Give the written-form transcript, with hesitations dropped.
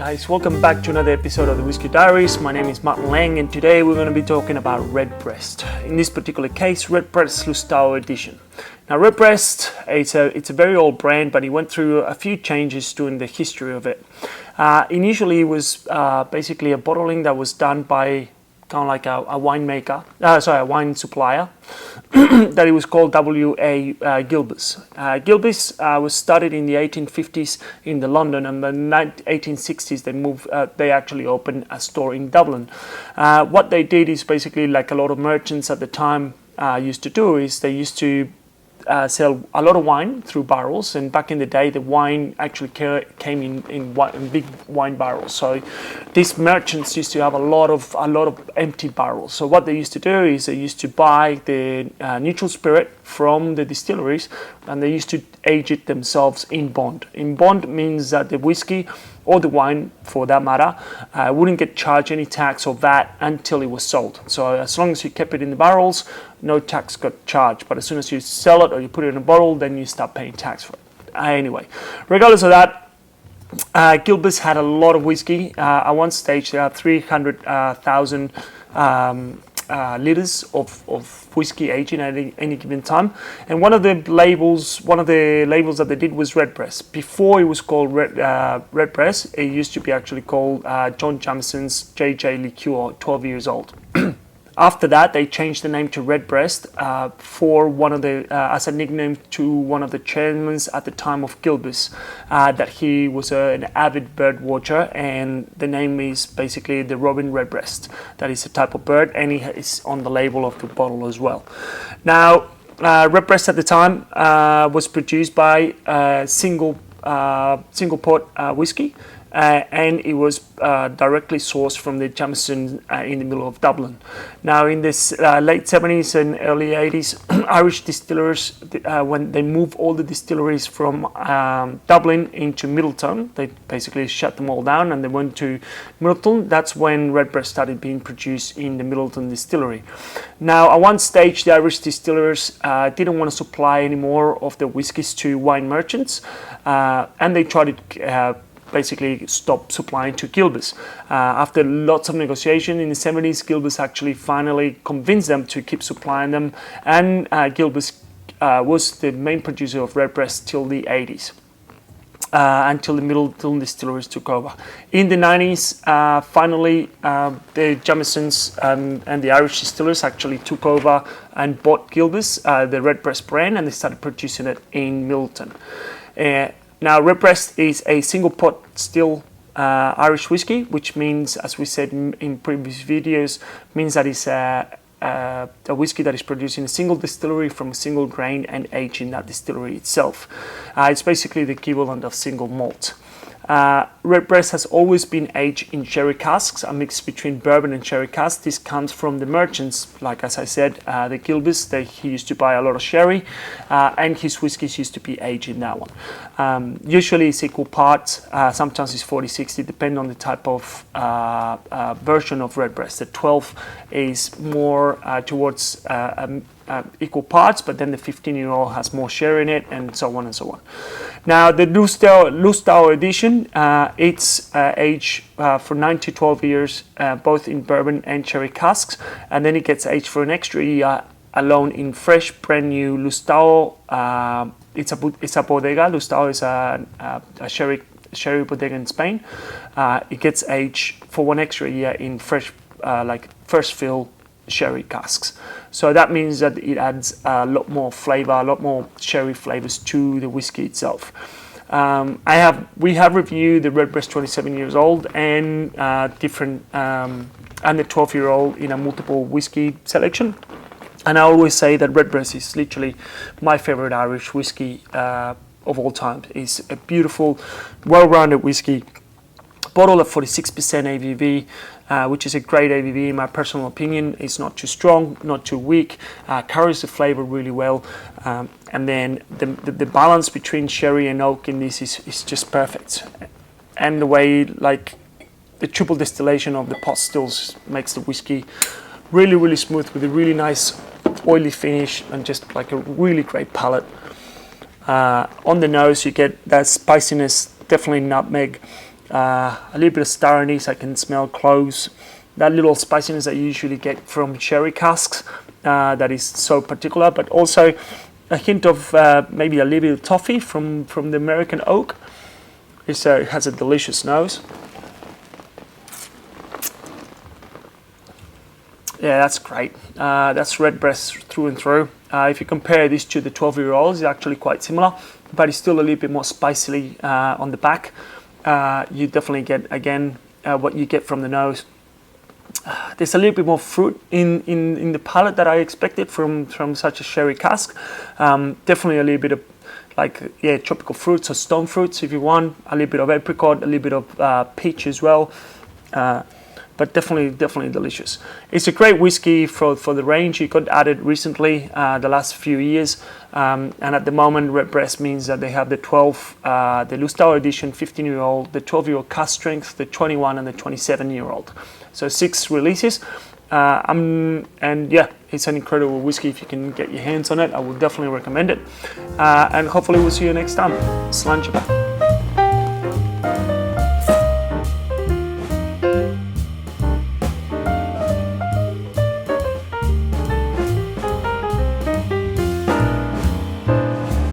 guys, welcome back to another episode of the Whiskey Diaries. My name is Martin Lang and today we're going to be talking about Redbreast. In this particular case, Redbreast Lustau Edition. Now Redbreast, it's a very old brand, but it went through a few changes during the history of it. Initially it was basically a bottling that was done by kind of like a wine supplier that it was called W.A. Gilbey's. Gilbey's was started in the 1850s in London, and in the 1860s they actually opened a store in Dublin. What they did is basically, like a lot of merchants at the time used to do, is they used to sell a lot of wine through barrels, and back in the day the wine actually came in big wine barrels. So these merchants used to have a lot of empty barrels. So what they used to do is they used to buy the neutral spirit from the distilleries, and they used to age it themselves in bond. In bond means that the whiskey, or the wine for that matter, wouldn't get charged any tax or VAT until it was sold. So as long as you kept it in the barrels, no tax got charged. But as soon as you sell it or you put it in a bottle, then you start paying tax for it. Anyway, regardless of that, Gilbey's had a lot of whiskey. At one stage, there are 300,000 liters of whiskey aging at any given time, and one of the labels that they did was Redbreast. Before it was called Redbreast, it used to be actually called John Jameson's JJ Liqueur, 12 years old. After that, they changed the name to Redbreast for one of the as a nickname to one of the chairmen at the time of Gilbey's, that he was an avid bird watcher, and the name is basically the Robin Redbreast. That is a type of bird, and it is on the label of the bottle as well. Now, Redbreast at the time was produced by single pot whiskey. And it was directly sourced from the Jameson in the middle of Dublin. Now, in this late 70s and early 80s, Irish distillers, when they moved all the distilleries from Dublin into Midleton, they basically shut them all down and they went to Midleton. That's when Redbreast started being produced in the Midleton distillery. Now, at one stage, the Irish distillers didn't want to supply any more of their whiskies to wine merchants, and they tried to basically stop supplying to Gilbey's. After lots of negotiation in the 70s, Gilbey's actually finally convinced them to keep supplying them, and Gilbey's was the main producer of Redbreast till the 80s. Until the Midleton distilleries took over. In the 90s, finally, the Jamesons and the Irish distillers actually took over and bought Gilbey's, the Redbreast brand, and they started producing it in Midleton. Now, Redbreast is a single pot still Irish whiskey, which means, as we said in previous videos, means that it's a whiskey that is produced in a single distillery from a single grain and aged in that distillery itself. It's basically the equivalent of single malt. Redbreast has always been aged in sherry casks, a mix between bourbon and sherry casks. This comes from the merchants, like as I said, the Gilbey's. He used to buy a lot of sherry, and his whiskies used to be aged in that one. Usually it's equal parts, sometimes it's 40-60, depending on the type of version of Redbreast. The 12 is more towards equal parts, but then the 15-year-old has more sherry in it, and so on and so on. Now, the Lustau edition, it's aged for 9 to 12 years, both in bourbon and sherry casks, and then it gets aged for an extra year alone in fresh, brand new Lustau. It's a bodega. Lustau is a sherry bodega in Spain. It gets aged for one extra year in fresh, like first fill sherry casks. So that means that it adds a lot more flavor, a lot more sherry flavors to the whiskey itself. We have reviewed the Redbreast 27 years old and different and the 12-year-old in a multiple whiskey selection. And I always say that Redbreast is literally my favorite Irish whiskey of all time. It's a beautiful, well-rounded whiskey. Bottle of 46% ABV, which is a great ABV in my personal opinion. It's not too strong, not too weak, carries the flavor really well, and then the balance between sherry and oak in this is just perfect. And the way, like, the triple distillation of the pot stills makes the whiskey really, really smooth with a really nice oily finish and just like a really great palate. On the nose, you get that spiciness, definitely nutmeg. A little bit of star anise. I can smell cloves. That little spiciness that you usually get from sherry casks, that is so particular, but also a hint of maybe a little bit of toffee from the American oak. It has a delicious nose. Yeah, that's great. That's Redbreast through and through. If you compare this to the 12-year-old, it's actually quite similar, but it's still a little bit more spicily on the back. You definitely get, again, what you get from the nose. There's a little bit more fruit in the palate that I expected from such a sherry cask. Definitely a little bit of tropical fruits or stone fruits if you want. A little bit of apricot, a little bit of peach as well. But definitely delicious. It's a great whiskey for the range. It got added recently, the last few years, and at the moment, Redbreast means that they have the 12, the Lustau edition 15-year-old, the 12-year-old cask strength, the 21 and the 27-year-old. So 6 releases, and yeah, it's an incredible whiskey. If you can get your hands on it, I would definitely recommend it. And hopefully we'll see you next time. Sláinte.